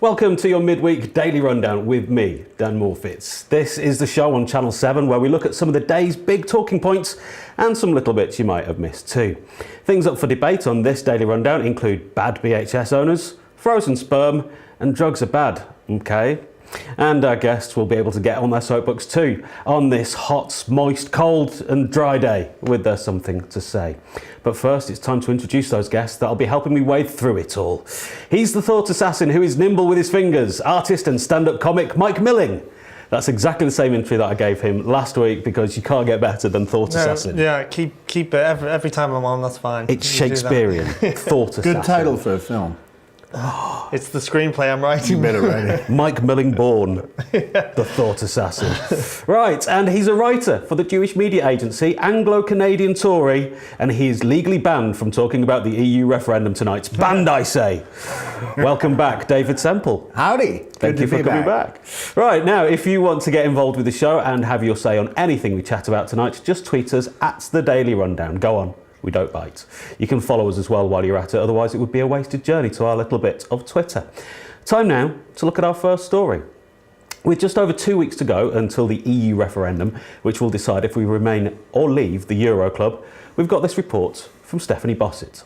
Welcome to your midweek daily rundown with me, Dan Morfitt. This is the show on Channel 7 where we look at some of the day's big talking points and some little bits you might have missed too. Things up for debate on this daily rundown include bad BHS owners, frozen sperm, and drugs are bad, okay? And our guests will be able to get on their soapbox too on this hot, moist, cold and dry day with their something to say. But first, it's time to introduce those guests that'll be helping me wade through it all. He's the thought assassin who is nimble with his fingers, artist and stand-up comic Mike Milling. That's exactly the same entry that I gave him last week because you can't get better than thought assassin. Yeah, keep it every time I'm on, that's fine. It's Shakespearean, thought assassin. Good title for a film. It's the screenplay I'm writing. Better writing. Mike Milling born, the thought assassin. Right, and he's a writer for the Jewish media agency Anglo-Canadian Tory, and he is legally banned from talking about the EU referendum tonight. Banned, I say. Welcome back, David Semple. Howdy. Thank you for coming back. Right, now, if you want to get involved with the show and have your say on anything we chat about tonight, just tweet us at The Daily Rundown. Go on. We don't bite. You can follow us as well while you're at it, otherwise it would be a wasted journey to our little bit of Twitter. Time now to look at our first story. With just over 2 weeks to go until the EU referendum, which will decide if we remain or leave the Euro Club, we've got this report from Stephanie Bossett.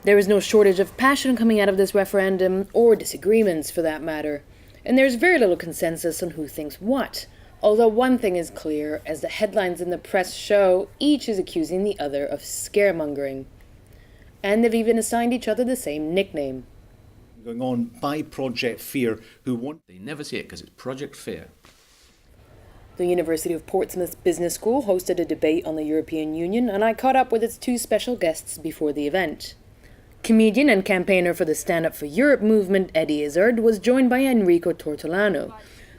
There is no shortage of passion coming out of this referendum, or disagreements for that matter, and there's very little consensus on who thinks what. Although one thing is clear, as the headlines in the press show, each is accusing the other of scaremongering. And they've even assigned each other the same nickname. Going on by Project Fear, who want... They never see it because it's Project Fear. The University of Portsmouth Business School hosted a debate on the European Union, and I caught up with its two special guests before the event. Comedian and campaigner for the Stand Up for Europe movement, Eddie Izzard, was joined by Enrico Tortolano,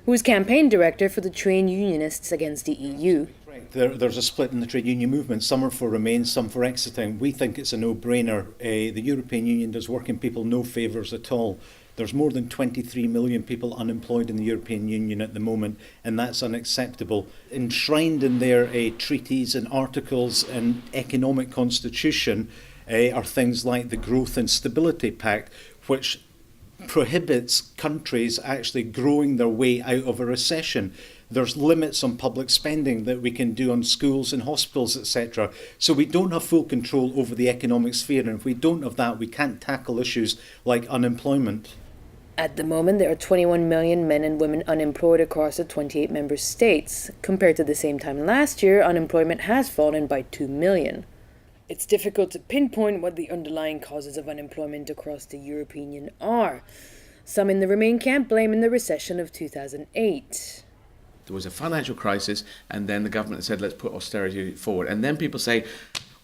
who is campaign director for the Trade Unionists Against the EU. There's a split in the trade union movement. Some are for Remain, some for exiting. We think it's a no-brainer. The European Union does working people no favours at all. There's more than 23 million people unemployed in the European Union at the moment, and that's unacceptable. Enshrined in their treaties and articles and economic constitution are things like the Growth and Stability Pact, which prohibits countries actually growing their way out of a recession. There's limits on public spending that we can do on schools and hospitals, etc. So we don't have full control over the economic sphere, and if we don't have that, we can't tackle issues like unemployment. At the moment, there are 21 million men and women unemployed across the 28 member states. Compared to the same time last year, unemployment has fallen by 2 million. It's difficult to pinpoint what the underlying causes of unemployment across the European Union are. Some in the Remain camp blame in the recession of 2008. There was a financial crisis, and then the government said, let's put austerity forward. And then people say,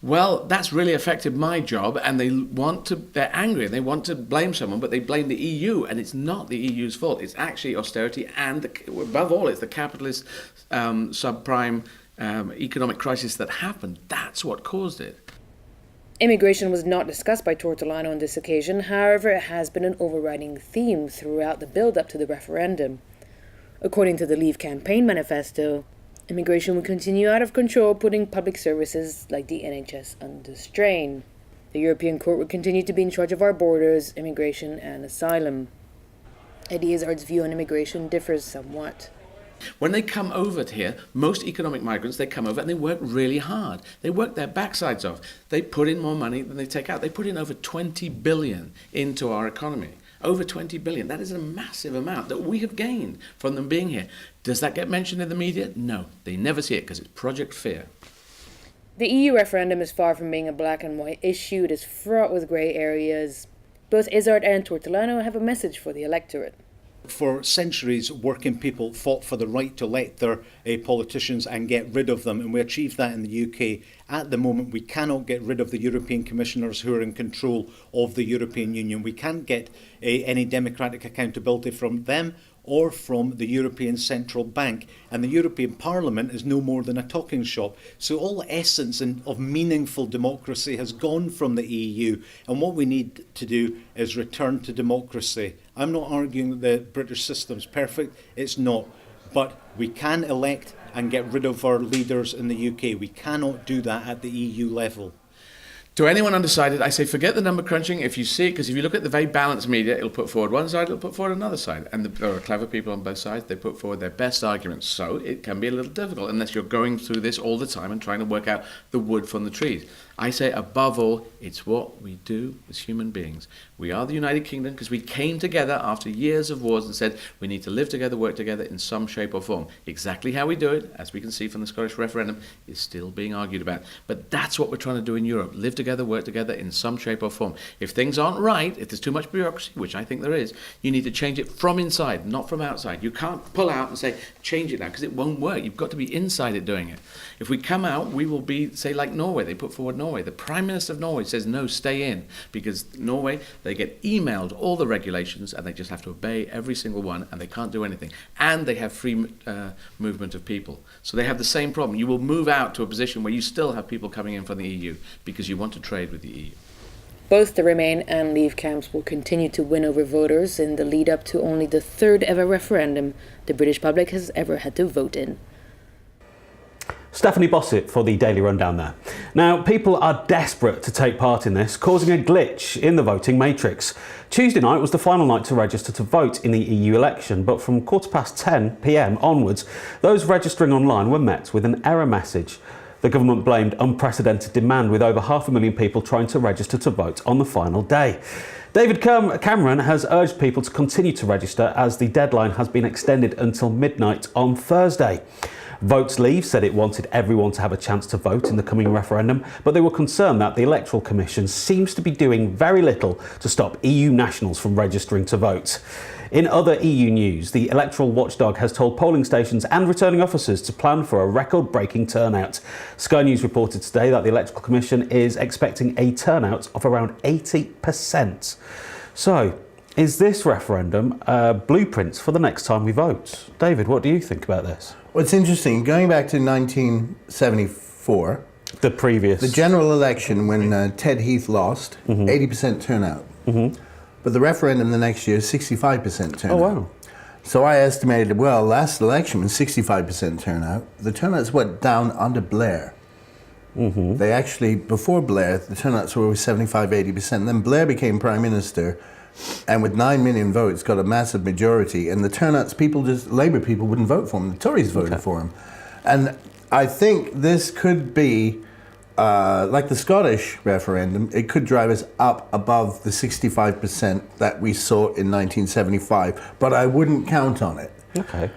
well, that's really affected my job, and they're angry, and they want to blame someone, but they blame the EU, and it's not the EU's fault. It's actually austerity, and above all, it's the capitalist subprime economic crisis that happened. That's what caused it. Immigration was not discussed by Tortolano on this occasion. However, it has been an overriding theme throughout the build-up to the referendum. According to the Leave campaign manifesto, immigration will continue out of control, putting public services like the NHS under strain. The European Court will continue to be in charge of our borders, immigration and asylum. Eddie Izzard's view on immigration differs somewhat. When they come over to here, most economic migrants, they come over and they work really hard. They work their backsides off. They put in more money than they take out. They put in over 20 billion into our economy. Over 20 billion. That is a massive amount that we have gained from them being here. Does that get mentioned in the media? No, they never see it because it's Project Fear. The EU referendum is far from being a black and white issue. It is fraught with grey areas. Both Izzard and Tortolano have a message for the electorate. For centuries, working people fought for the right to elect their politicians and get rid of them, and we achieved that in the UK. At the moment, we cannot get rid of the European commissioners who are in control of the European Union. We can't get any democratic accountability from them or from the European Central Bank. And the European Parliament is no more than a talking shop. So all essence of meaningful democracy has gone from the EU. And what we need to do is return to democracy. I'm not arguing that the British system's perfect. It's not. But we can elect and get rid of our leaders in the UK. We cannot do that at the EU level. To anyone undecided, I say forget the number crunching if you see it, because if you look at the very balanced media, it'll put forward one side, it'll put forward another side. And there are clever people on both sides, they put forward their best arguments. So it can be a little difficult unless you're going through this all the time and trying to work out the wood from the trees. I say, above all, it's what we do as human beings. We are the United Kingdom because we came together after years of wars and said we need to live together, work together in some shape or form. Exactly how we do it, as we can see from the Scottish referendum, is still being argued about. But that's what we're trying to do in Europe. Live together, work together in some shape or form. If things aren't right, if there's too much bureaucracy, which I think there is, you need to change it from inside, not from outside. You can't pull out and say, change it now, because it won't work. You've got to be inside it doing it. If we come out, we will be, say, like Norway. They put forward Norway. The Prime Minister of Norway says, no, stay in. Because Norway, they get emailed all the regulations and they just have to obey every single one and they can't do anything. And they have free movement of people. So they have the same problem. You will move out to a position where you still have people coming in from the EU because you want to trade with the EU. Both the Remain and Leave camps will continue to win over voters in the lead up to only the third ever referendum the British public has ever had to vote in. Stephanie Bossett for the Daily Rundown there. Now, people are desperate to take part in this, causing a glitch in the voting matrix. Tuesday night was the final night to register to vote in the EU election, but from 10:15 p.m. onwards, those registering online were met with an error message. The government blamed unprecedented demand, with over 500,000 people trying to register to vote on the final day. David Cameron has urged people to continue to register as the deadline has been extended until midnight on Thursday. Votes Leave said it wanted everyone to have a chance to vote in the coming referendum, but they were concerned that the Electoral Commission seems to be doing very little to stop EU nationals from registering to vote. In other EU news, the electoral watchdog has told polling stations and returning officers to plan for a record-breaking turnout. Sky News reported today that the Electoral Commission is expecting a turnout of around 80%. So, is this referendum blueprints for the next time we vote? David, what do you think about this? Well, it's interesting. Going back to 1974, The general election when Ted Heath lost, 80% turnout. But the referendum the next year, 65% turnout. Oh, wow. So I estimated, well, last election was 65% turnout. The turnouts went down under Blair. They actually, before Blair, the turnouts were always 75, 80%. Then Blair became Prime Minister, and with 9 million votes, got a massive majority. And the turnouts, Labour people wouldn't vote for him. The Tories voted for him. And I think this could be, like the Scottish referendum, it could drive us up above the 65% that we saw in 1975. But I wouldn't count on it. Okay.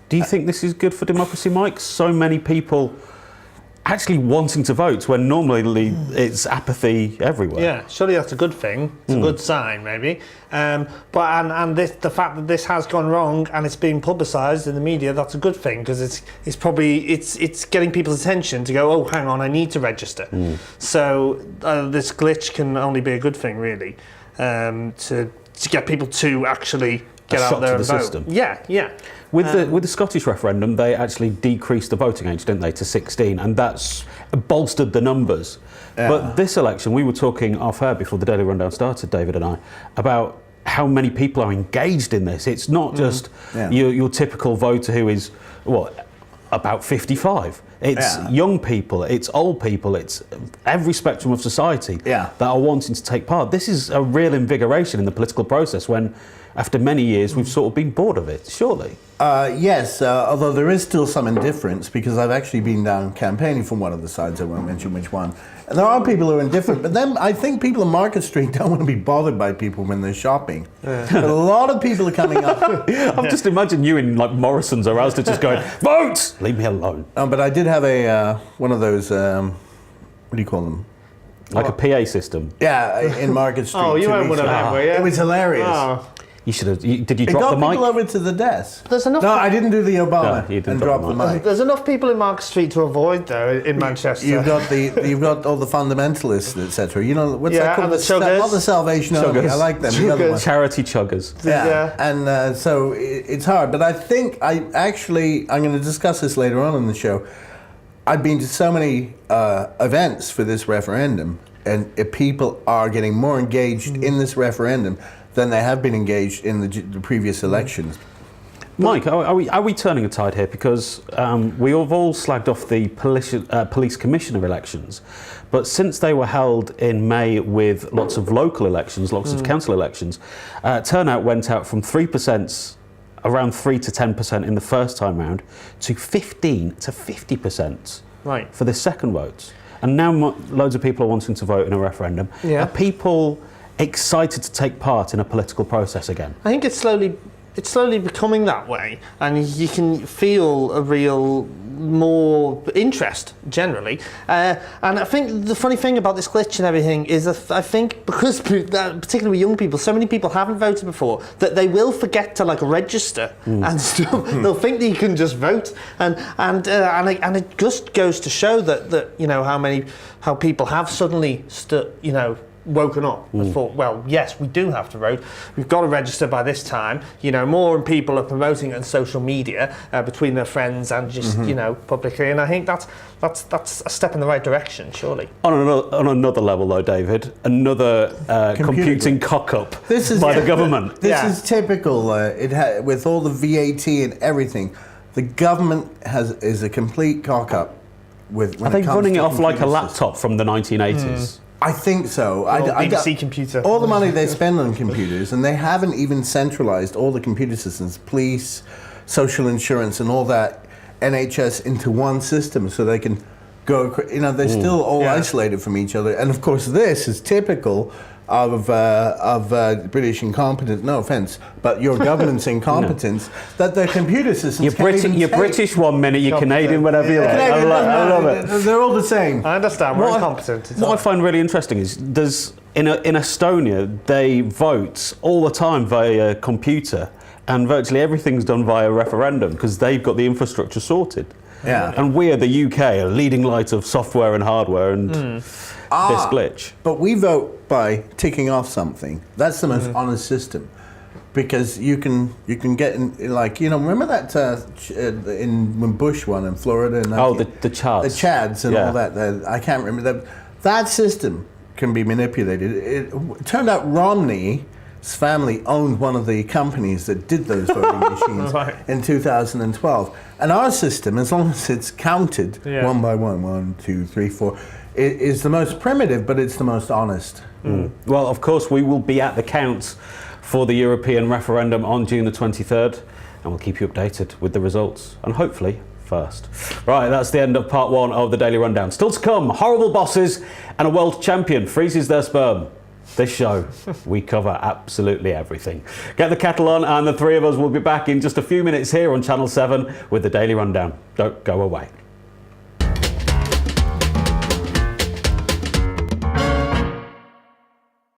Do you think this is good for democracy, Mike? So many people actually wanting to vote when normally it's apathy everywhere. Yeah, surely that's a good thing. It's a good sign, maybe. The fact that this has gone wrong and it's being publicised in the media, that's a good thing, because it's getting people's attention to go, oh, hang on, I need to register. So this glitch can only be a good thing, really, to get people to actually get out there and vote. System. Yeah. With the Scottish referendum, they actually decreased the voting age, didn't they, to 16, and that's bolstered the numbers. Yeah. But this election, we were talking off-air before the Daily Rundown started, David and I, about how many people are engaged in this. It's not just your typical voter who is, about 55. It's young people, it's old people, it's every spectrum of society that are wanting to take part. This is a real invigoration in the political process when, after many years, we've sort of been bored of it, surely. Yes, although there is still some indifference, because I've actually been down campaigning from one of the sides, I won't mention which one. And there are people who are indifferent, but then I think people in Market Street don't want to be bothered by people when they're shopping. But a lot of people are coming up. I've just imagined you in like Morrison's or Asda just going, vote! Leave me alone. But I did have one of those, what do you call them? Like a PA system. Yeah, in Market Street. Oh, you weren't one of them, were you? It was hilarious. Oh. You should have. Did you It drop got the mic? people over to the desk. There's enough. No, I didn't do the Obama No, you didn't and drop drop the the mic. There's enough people in Market Street to avoid, though, in Manchester. You've got all the fundamentalists, etc. You know what's that called? and the chuggers. Not the Salvation Army. I like them. The other one. Charity chuggers. Yeah. And so it's hard. But I think I'm going to discuss this later on in the show. I've been to so many events for this referendum, and people are getting more engaged in this referendum than they have been engaged in the previous elections. Mike, are we turning a tide here? Because we have all slagged off the police commissioner elections, but since they were held in May with lots of local elections, lots of council elections, turnout went out from 3%, around 3 to 10% in the first time round, to 15 to 50% for the second vote. And now loads of people are wanting to vote in a referendum. Yeah. Are people excited to take part in a political process again? I think it's slowly becoming that way, and you can feel a real more interest generally. And I think the funny thing about this glitch and everything is that I think because particularly with young people, so many people haven't voted before that they will forget to register and stuff. They'll think that you can just vote, and it just goes to show that how people have suddenly woken up and thought, well, yes, we do have to vote. We've got to register by this time. More people are promoting it on social media between their friends and just publicly. And I think that's a step in the right direction, surely. On another level, though, David, another computing cock-up by the government. This is typical. With all the VAT and everything, the government is a complete cock-up. Are they running it off like a laptop from the 1980s? I think so. BBC computer. All the money they spend on computers, and they haven't even centralised all the computer systems, police, social insurance, and all that NHS into one system, so they can go. They're still all isolated from each other. And of course, this is typical of British incompetence. No offence, but your government's incompetence. That their computer systems. You're British one minute, you're Canadian whatever you like. I love it. They're all the same. I understand. We're incompetent. What I find really interesting is in Estonia they vote all the time via computer, and virtually everything's done via referendum because they've got the infrastructure sorted. Yeah. And we are the UK, a leading light of software and hardware and this glitch. But we vote by ticking off something. That's the most honest system, because you can get in, remember that when Bush won in Florida? And the Chads. The Chads and all that. I can't remember that. That system can be manipulated. It turned out Romney's family owned one of the companies that did those voting machines in 2012. And our system, as long as it's counted one by one, 1, 2, 3, 4, it is the most primitive, but it's the most honest. Well, of course, we will be at the counts for the European referendum on June the 23rd, and we'll keep you updated with the results, and hopefully first. Right, that's the end of part 1 of the Daily Rundown. Still to come, horrible bosses and a world champion freezes their sperm. This show, we cover absolutely everything. Get the kettle on, and the three of us will be back in just a few minutes here on Channel 7 with the Daily Rundown. Don't go away.